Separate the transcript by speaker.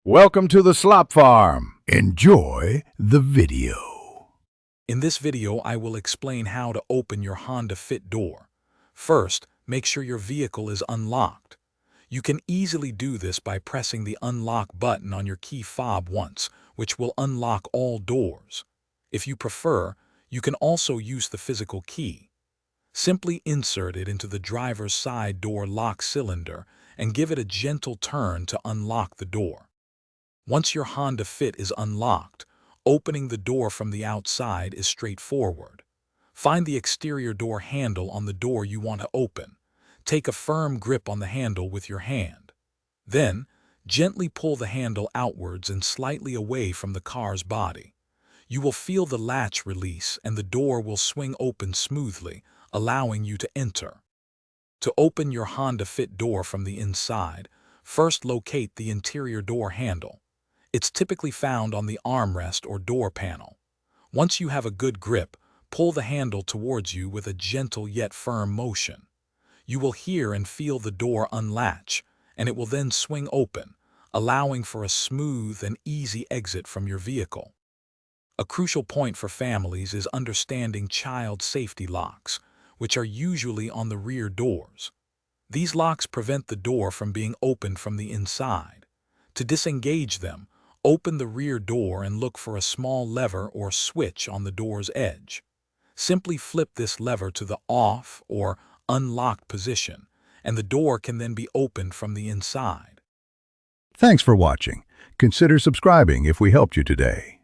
Speaker 1: Welcome to the Slop Farm. Enjoy the video.
Speaker 2: In this video, I will explain how to open your Honda Fit door. First, make sure your vehicle is unlocked. You can easily do this by pressing the unlock button on your key fob once, which will unlock all doors. If you prefer, you can also use the physical key. Simply insert it into the driver's side door lock cylinder and give it a gentle turn to unlock the door. Once your Honda Fit is unlocked, opening the door from the outside is straightforward. Find the exterior door handle on the door you want to open. Take a firm grip on the handle with your hand. Then, gently pull the handle outwards and slightly away from the car's body. You will feel the latch release and the door will swing open smoothly, allowing you to enter. To open your Honda Fit door from the inside, first locate the interior door handle. It's typically found on the armrest or door panel. Once you have a good grip, pull the handle towards you with a gentle yet firm motion. You will hear and feel the door unlatch, and it will then swing open, allowing for a smooth and easy exit from your vehicle. A crucial point for families is understanding child safety locks, which are usually on the rear doors. These locks prevent the door from being opened from the inside. To disengage them, open the rear door and look for a small lever or switch on the door's edge. Simply flip this lever to the off or unlocked position, and the door can then be opened from the inside.
Speaker 1: Thanks for watching. Consider subscribing if we helped you today.